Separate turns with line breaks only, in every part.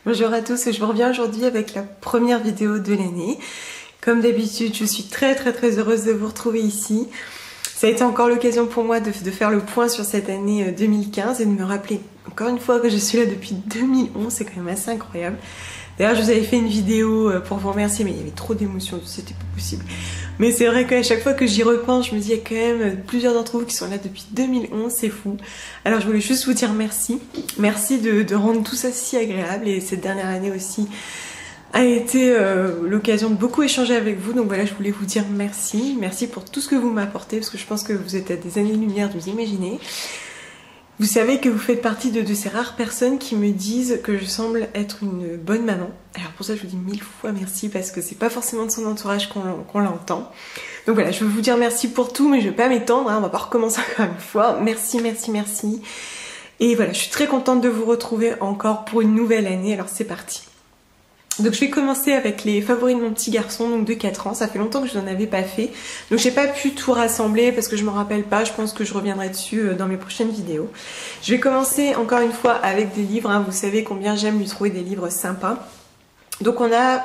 Bonjour à tous, je vous reviens aujourd'hui avec la première vidéo de l'année. Comme d'habitude, je suis très heureuse de vous retrouver ici. Ça a été encore l'occasion pour moi de faire le point sur cette année 2015 et de me rappeler encore une fois que je suis là depuis 2011, c'est quand même assez incroyable. D'ailleurs, je vous avais fait une vidéo pour vous remercier, mais il y avait trop d'émotions, c'était pas possible. Mais c'est vrai qu'à chaque fois que j'y repense, je me dis, il y a quand même plusieurs d'entre vous qui sont là depuis 2011, c'est fou. Alors, je voulais juste vous dire merci. Merci de rendre tout ça si agréable. Et cette dernière année aussi a été l'occasion de beaucoup échanger avec vous. Donc voilà, je voulais vous dire merci. Merci pour tout ce que vous m'apportez, parce que je pense que vous êtes à des années-lumière de vous imaginer. Vous savez que vous faites partie de ces rares personnes qui me disent que je semble être une bonne maman. Alors pour ça je vous dis 1000 fois merci parce que c'est pas forcément de son entourage qu'on l'entend. Donc voilà, je veux vous dire merci pour tout mais je vais pas m'étendre, hein, on va pas recommencer encore une fois. Merci. Et voilà, je suis très contente de vous retrouver encore pour une nouvelle année, alors c'est parti. Donc je vais commencer avec les favoris de mon petit garçon, donc de 4 ans, ça fait longtemps que je n'en avais pas fait. Donc j'ai pas pu tout rassembler parce que je me rappelle pas, je pense que je reviendrai dessus dans mes prochaines vidéos. Je vais commencer encore une fois avec des livres, hein. Vous savez combien j'aime lui trouver des livres sympas. Donc on a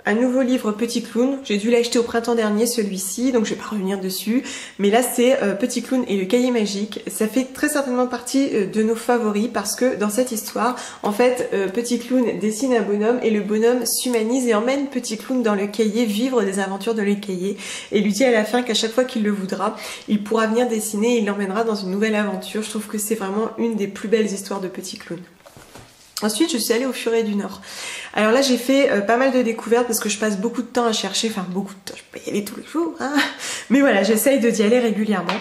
un nouveau livre Petit Clown, j'ai dû l'acheter au printemps dernier celui-ci, donc je vais pas revenir dessus, mais là c'est Petit Clown et le cahier magique. Ça fait très certainement partie de nos favoris parce que dans cette histoire, en fait, Petit Clown dessine un bonhomme et le bonhomme s'humanise et emmène Petit Clown dans le cahier vivre des aventures de le cahier et lui dit à la fin qu'à chaque fois qu'il le voudra, il pourra venir dessiner et il l'emmènera dans une nouvelle aventure. Je trouve que c'est vraiment une des plus belles histoires de Petit Clown. Ensuite, je suis allée au Furet du Nord. Alors là, j'ai fait pas mal de découvertes parce que je passe beaucoup de temps à chercher, enfin beaucoup de temps, je peux y aller tous les jours, hein, mais voilà, j'essaye d'y aller régulièrement.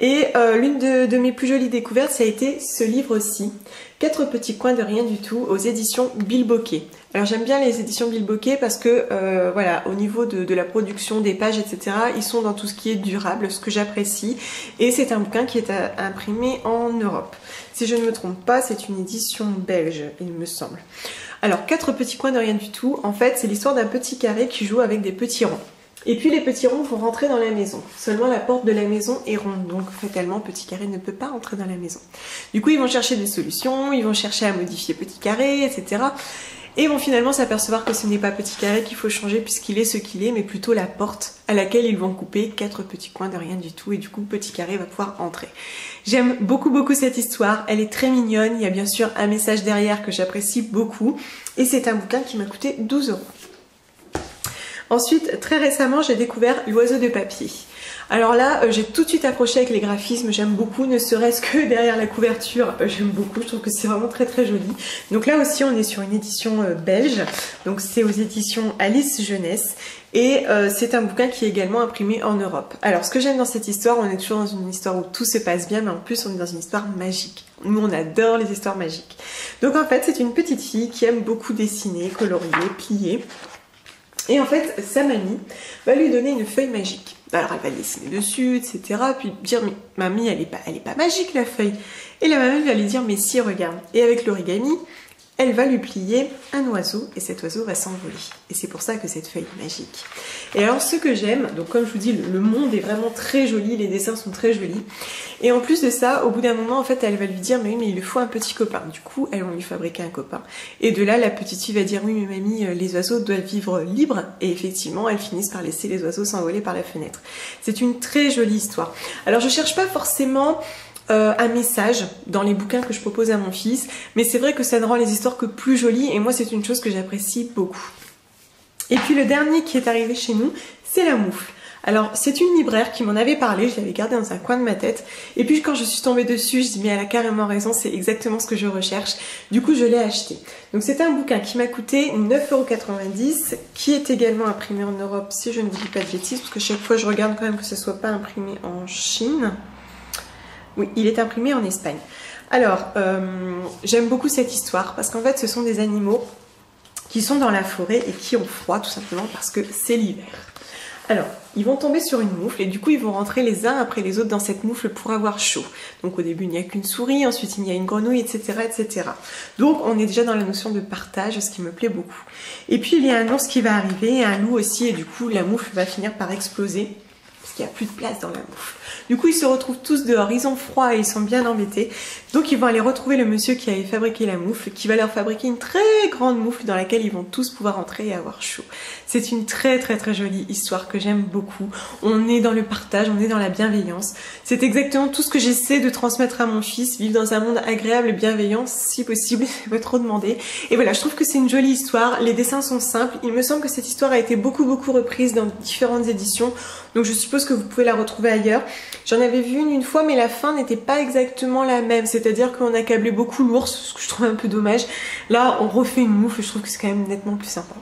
Et l'une de mes plus jolies découvertes, ça a été ce livre-ci, 4 petits coins de rien du tout, aux éditions Bilboquet. Alors j'aime bien les éditions Bilboquet parce que voilà, au niveau de la production des pages, etc., ils sont dans tout ce qui est durable, ce que j'apprécie. Et c'est un bouquin qui est imprimé en Europe. Si je ne me trompe pas, c'est une édition belge, il me semble. Alors, 4 petits coins de rien du tout. En fait, c'est l'histoire d'un petit carré qui joue avec des petits ronds. Et puis les petits ronds vont rentrer dans la maison. Seulement la porte de la maison est ronde, donc fatalement petit carré ne peut pas rentrer dans la maison. Du coup, ils vont chercher des solutions, ils vont chercher à modifier petit carré, etc. Et vont finalement s'apercevoir que ce n'est pas petit carré qu'il faut changer puisqu'il est ce qu'il est, mais plutôt la porte à laquelle ils vont couper 4 petits coins de rien du tout. Et du coup, petit carré va pouvoir entrer. J'aime beaucoup cette histoire, elle est très mignonne, il y a bien sûr un message derrière que j'apprécie beaucoup. Et c'est un bouquin qui m'a coûté 12 €. Ensuite, très récemment, j'ai découvert L'Oiseau de papier. Alors là, j'ai tout de suite accroché avec les graphismes, j'aime beaucoup, ne serait-ce que derrière la couverture, j'aime beaucoup, je trouve que c'est vraiment très joli. Donc là aussi, on est sur une édition belge, donc c'est aux éditions Alice Jeunesse, et c'est un bouquin qui est également imprimé en Europe. Alors ce que j'aime dans cette histoire, on est toujours dans une histoire où tout se passe bien, mais en plus on est dans une histoire magique. Nous, on adore les histoires magiques. Donc en fait, c'est une petite fille qui aime beaucoup dessiner, colorier, plier. Et en fait, sa mamie va lui donner une feuille magique. Alors elle va dessiner dessus, etc. Puis dire, mais mamie, elle est pas magique la feuille. Et la mamie va lui dire, mais si, regarde. Et avec l'origami, elle va lui plier un oiseau et cet oiseau va s'envoler. Et c'est pour ça que cette feuille est magique. Et alors ce que j'aime, donc comme je vous dis, le monde est vraiment très joli, les dessins sont très jolis. Et en plus de ça, au bout d'un moment, en fait, elle va lui dire, mais oui, mais il lui faut un petit copain. Du coup, elles vont lui fabriquer un copain. Et de là, la petite fille va dire, oui, mais mamie, les oiseaux doivent vivre libres. Et effectivement, elles finissent par laisser les oiseaux s'envoler par la fenêtre. C'est une très jolie histoire. Alors je cherche pas forcément un message dans les bouquins que je propose à mon fils, mais c'est vrai que ça ne rend les histoires que plus jolies et moi c'est une chose que j'apprécie beaucoup. Et puis le dernier qui est arrivé chez nous, c'est La Moufle. Alors c'est une libraire qui m'en avait parlé, je l'avais gardé dans un coin de ma tête et puis quand je suis tombée dessus, je dis mais elle a carrément raison, c'est exactement ce que je recherche. Du coup je l'ai acheté. Donc c'est un bouquin qui m'a coûté 9,90 €, qui est également imprimé en Europe si je ne vous dis pas de bêtises, parce que chaque fois je regarde quand même que ce ne soit pas imprimé en Chine. Oui, il est imprimé en Espagne. Alors, j'aime beaucoup cette histoire parce qu'en fait, ce sont des animaux qui sont dans la forêt et qui ont froid tout simplement parce que c'est l'hiver. Alors, ils vont tomber sur une moufle et du coup, ils vont rentrer les uns après les autres dans cette moufle pour avoir chaud. Donc au début, il n'y a qu'une souris, ensuite il y a une grenouille, etc., etc. Donc on est déjà dans la notion de partage, ce qui me plaît beaucoup. Et puis il y a un ours qui va arriver, un loup aussi, et du coup, la moufle va finir par exploser. qu'il n'y a plus de place dans la moufle. Du coup, ils se retrouvent tous dehors, ils ont froid et ils sont bien embêtés. Donc ils vont aller retrouver le monsieur qui avait fabriqué la moufle, qui va leur fabriquer une très grande moufle dans laquelle ils vont tous pouvoir entrer et avoir chaud. C'est une très jolie histoire que j'aime beaucoup. On est dans le partage, on est dans la bienveillance. C'est exactement tout ce que j'essaie de transmettre à mon fils, vivre dans un monde agréable et bienveillant, si possible, c'est pas trop demandé. Et voilà, je trouve que c'est une jolie histoire, les dessins sont simples, il me semble que cette histoire a été beaucoup reprise dans différentes éditions, donc je suppose que vous pouvez la retrouver ailleurs. J'en avais vu une fois, mais la fin n'était pas exactement la même, c'est-à-dire qu'on accablait beaucoup l'ours, ce que je trouve un peu dommage. Là, on refait une moufle, je trouve que c'est quand même nettement plus sympa.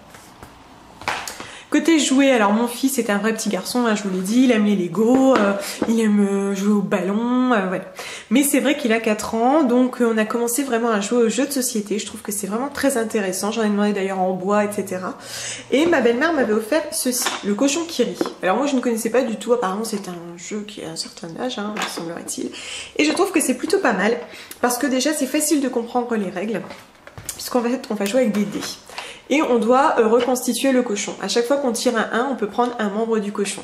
Côté jouets, alors mon fils est un vrai petit garçon, hein, je vous l'ai dit, il aime les Lego, il aime jouer au ballon, voilà. Mais c'est vrai qu'il a 4 ans, donc on a commencé vraiment à jouer aux jeux de société, je trouve que c'est vraiment très intéressant, j'en ai demandé d'ailleurs en bois, etc. Et ma belle-mère m'avait offert ceci, le cochon qui rit. Alors moi je ne connaissais pas du tout, apparemment c'est un jeu qui a un certain âge, hein, semblerait-il. Et je trouve que c'est plutôt pas mal, parce que déjà c'est facile de comprendre les règles, puisqu'en fait on va jouer avec des dés. Et on doit reconstituer le cochon. À chaque fois qu'on tire un 1, on peut prendre un membre du cochon.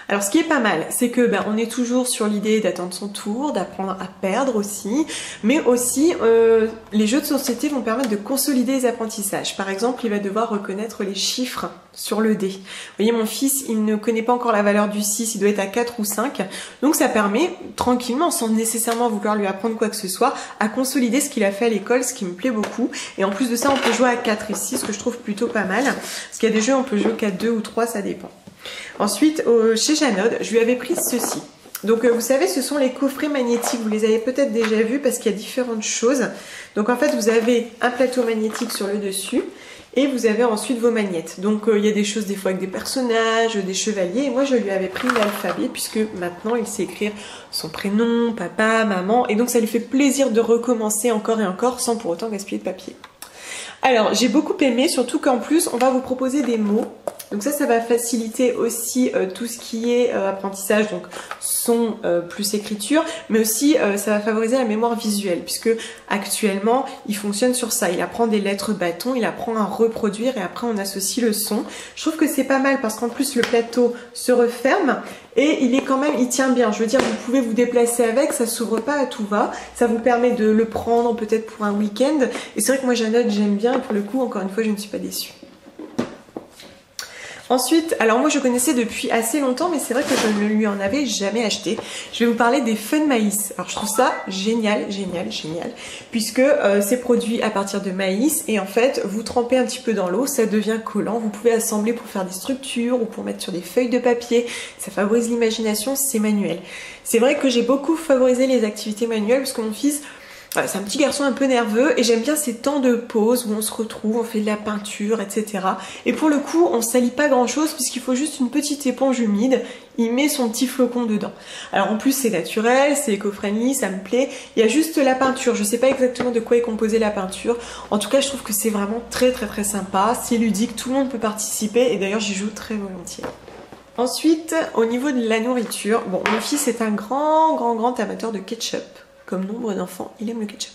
Alors ce qui est pas mal, c'est que on est toujours sur l'idée d'attendre son tour, d'apprendre à perdre aussi, mais aussi les jeux de société vont permettre de consolider les apprentissages. Par exemple, il va devoir reconnaître les chiffres sur le dé. Vous voyez, mon fils, il ne connaît pas encore la valeur du 6, il doit être à 4 ou 5, donc ça permet tranquillement, sans nécessairement vouloir lui apprendre quoi que ce soit, à consolider ce qu'il a fait à l'école, ce qui me plaît beaucoup. Et en plus de ça, on peut jouer à 4 ici, ce que je trouve plutôt pas mal, parce qu'il y a des jeux, on peut jouer qu'à 2 ou 3, ça dépend. Ensuite, chez Janod, je lui avais pris ceci. Donc vous savez, ce sont les coffrets magnétiques, vous les avez peut-être déjà vus parce qu'il y a différentes choses. Donc en fait, vous avez un plateau magnétique sur le dessus et vous avez ensuite vos magnettes. Donc il y a des choses des fois avec des personnages, des chevaliers, et moi je lui avais pris l'alphabet puisque maintenant il sait écrire son prénom, papa, maman, et donc ça lui fait plaisir de recommencer encore et encore sans pour autant gaspiller de papier. Alors j'ai beaucoup aimé, surtout qu'en plus on va vous proposer des mots. Donc ça va faciliter aussi tout ce qui est apprentissage, donc son plus écriture, mais aussi ça va favoriser la mémoire visuelle, puisque actuellement il fonctionne sur ça. Il apprend des lettres bâtons, il apprend à reproduire et après on associe le son. Je trouve que c'est pas mal parce qu'en plus le plateau se referme et il est quand même, il tient bien. Je veux dire, vous pouvez vous déplacer avec, ça s'ouvre pas à tout va. Ça vous permet de le prendre peut-être pour un week-end. Et c'est vrai que moi Janod j'aime bien et pour le coup, encore une fois, je ne suis pas déçue. Ensuite, alors moi je connaissais depuis assez longtemps, mais c'est vrai que je ne lui en avais jamais acheté. Je vais vous parler des Fun Maïs. Alors je trouve ça génial, puisque c'est produit à partir de maïs et en fait vous trempez un petit peu dans l'eau, ça devient collant. Vous pouvez assembler pour faire des structures ou pour mettre sur des feuilles de papier. Ça favorise l'imagination, c'est manuel. C'est vrai que j'ai beaucoup favorisé les activités manuelles parce que mon fils, c'est un petit garçon un peu nerveux et j'aime bien ces temps de pause où on se retrouve, on fait de la peinture, etc. Et pour le coup, on salit pas grand chose puisqu'il faut juste une petite éponge humide, il met son petit flocon dedans. Alors en plus c'est naturel, c'est éco-friendly, ça me plaît. Il y a juste la peinture, je sais pas exactement de quoi est composée la peinture. En tout cas, je trouve que c'est vraiment très sympa, c'est ludique, tout le monde peut participer et d'ailleurs j'y joue très volontiers. Ensuite, au niveau de la nourriture, bon, mon fils est un grand amateur de ketchup. Comme nombre d'enfants, il aime le ketchup.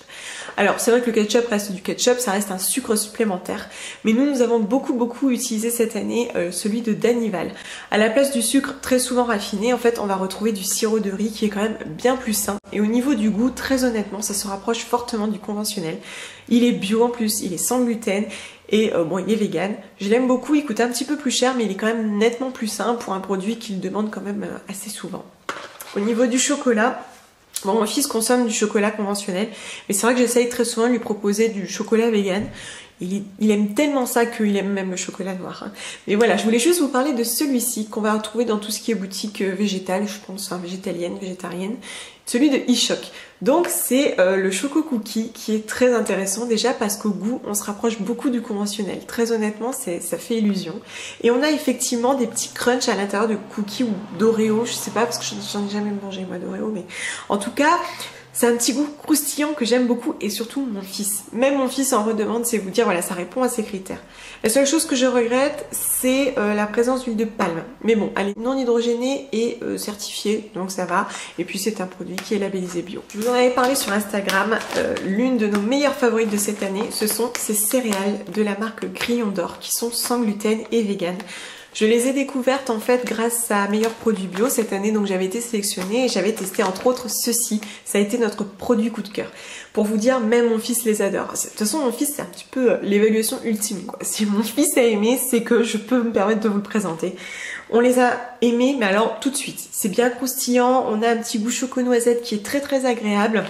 Alors c'est vrai que le ketchup reste du ketchup, ça reste un sucre supplémentaire, mais nous avons beaucoup utilisé cette année celui de Danival. À la place du sucre très souvent raffiné, en fait on va retrouver du sirop de riz qui est quand même bien plus sain. Et au niveau du goût, très honnêtement, ça se rapproche fortement du conventionnel. Il est bio en plus, il est sans gluten et bon, il est vegan. Je l'aime beaucoup, il coûte un petit peu plus cher, mais il est quand même nettement plus sain pour un produit qu'il demande quand même assez souvent. Au niveau du chocolat, bon, mon fils consomme du chocolat conventionnel, mais c'est vrai que j'essaye très souvent de lui proposer du chocolat vegan. Il aime tellement ça qu'il aime même le chocolat noir. Hein. Mais voilà, je voulais juste vous parler de celui-ci qu'on va retrouver dans tout ce qui est boutique végétale, je pense, enfin végétalienne, végétarienne. Celui de e-Choc. Donc c'est le choco cookie qui est très intéressant déjà parce qu'au goût on se rapproche beaucoup du conventionnel. Très honnêtement ça fait illusion. Et on a effectivement des petits crunchs à l'intérieur de cookies ou d'Oreo, je sais pas parce que j'en ai jamais mangé moi d'Oreo, mais en tout cas c'est un petit goût croustillant que j'aime beaucoup et surtout mon fils. Même mon fils en redemande, c'est vous dire voilà, ça répond à ses critères. La seule chose que je regrette, c'est la présence d'huile de palme. Mais bon, elle est non hydrogénée et certifiée, donc ça va. Et puis c'est un produit qui est labellisé bio. Je vous en avais parlé sur Instagram. L'une de nos meilleures favorites de cette année, ce sont ces céréales de la marque Grillon d'Or qui sont sans gluten et vegan. Je les ai découvertes en fait grâce à Meilleur Produit Bio cette année, donc j'avais été sélectionnée et j'avais testé entre autres ceci. Ça a été notre produit coup de cœur. Pour vous dire, même mon fils les adore. De toute façon, mon fils c'est un petit peu l'évaluation ultime, quoi. Si mon fils a aimé, c'est que je peux me permettre de vous le présenter. On les a aimés, mais alors tout de suite. C'est bien croustillant, on a un petit goût choco-noisette qui est très très agréable.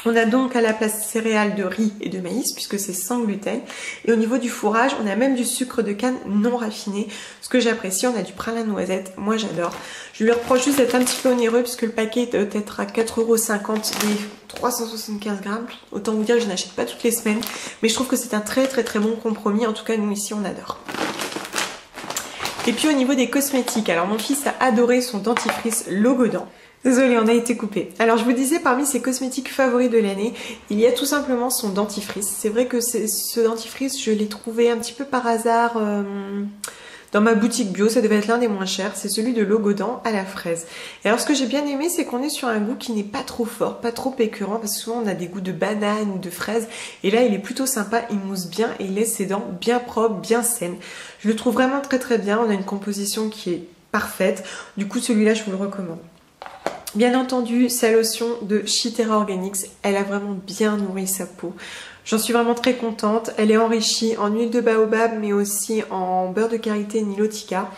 On a donc à la place céréales de riz et de maïs puisque c'est sans gluten. Et au niveau du fourrage, on a même du sucre de canne non raffiné. Ce que j'apprécie, on a du pralin de noisette. Moi j'adore. Je lui reproche juste d'être un petit peu onéreux puisque le paquet doit être à 4,50 € des 375 grammes. Autant vous dire que je n'achète pas toutes les semaines. Mais je trouve que c'est un très très très bon compromis. En tout cas, nous ici, on adore. Et puis au niveau des cosmétiques, alors mon fils a adoré son dentifrice Logodan. Désolée, on a été coupé. Alors je vous disais, parmi ses cosmétiques favoris de l'année, il y a tout simplement son dentifrice. C'est vrai que ce dentifrice, je l'ai trouvé un petit peu par hasard dans ma boutique bio. Ça devait être l'un des moins chers. C'est celui de Logodan à la fraise. Et alors ce que j'ai bien aimé, c'est qu'on est sur un goût qui n'est pas trop fort, pas trop écœurant, parce que souvent on a des goûts de banane ou de fraise. Et là, il est plutôt sympa, il mousse bien et il laisse ses dents bien propres, bien saines. Je le trouve vraiment très très bien. On a une composition qui est parfaite. Du coup, celui-là, je vous le recommande. Bien entendu, sa lotion de Chitera Organics, elle a vraiment bien nourri sa peau. J'en suis vraiment très contente. Elle est enrichie en huile de baobab, mais aussi en beurre de karité nilotica.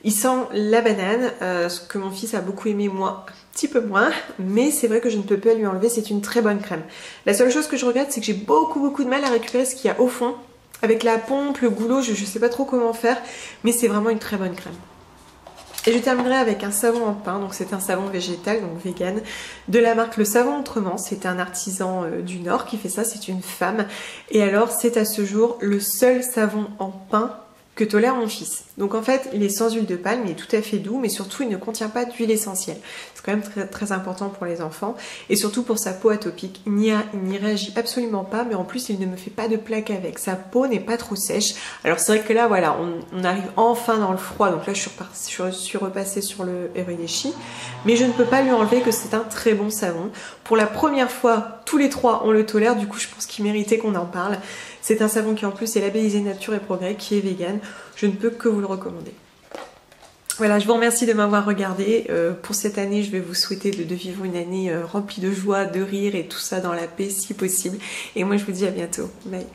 Il sent la banane, ce que mon fils a beaucoup aimé, moi un petit peu moins, mais c'est vrai que je ne peux pas lui enlever, c'est une très bonne crème. La seule chose que je regrette, c'est que j'ai beaucoup de mal à récupérer ce qu'il y a au fond. Avec la pompe, le goulot, je ne sais pas trop comment faire, mais c'est vraiment une très bonne crème. Et je terminerai avec un savon en pain, donc c'est un savon végétal, donc vegan, de la marque Le Savon Autrement. C'est un artisan du Nord qui fait ça, c'est une femme. Et alors c'est à ce jour le seul savon en pain que tolère mon fils. Donc en fait, il est sans huile de palme, il est tout à fait doux, mais surtout il ne contient pas d'huile essentielle. C'est quand même très important pour les enfants et surtout pour sa peau atopique. Il n'y réagit absolument pas, mais en plus il ne me fait pas de plaques avec. Sa peau n'est pas trop sèche. Alors c'est vrai que là, voilà, on arrive enfin dans le froid, donc là je suis repassée sur le Erideshi, mais je ne peux pas lui enlever que c'est un très bon savon. Pour la première fois, tous les trois on le tolère, du coup je pense qu'il méritait qu'on en parle. C'est un savon qui en plus est labellisé Nature et Progrès, qui est vegan. Je ne peux que vous le recommander. Voilà, je vous remercie de m'avoir regardé. Pour cette année, je vais vous souhaiter de vivre une année remplie de joie, de rire et tout ça dans la paix si possible. Et moi, je vous dis à bientôt. Bye.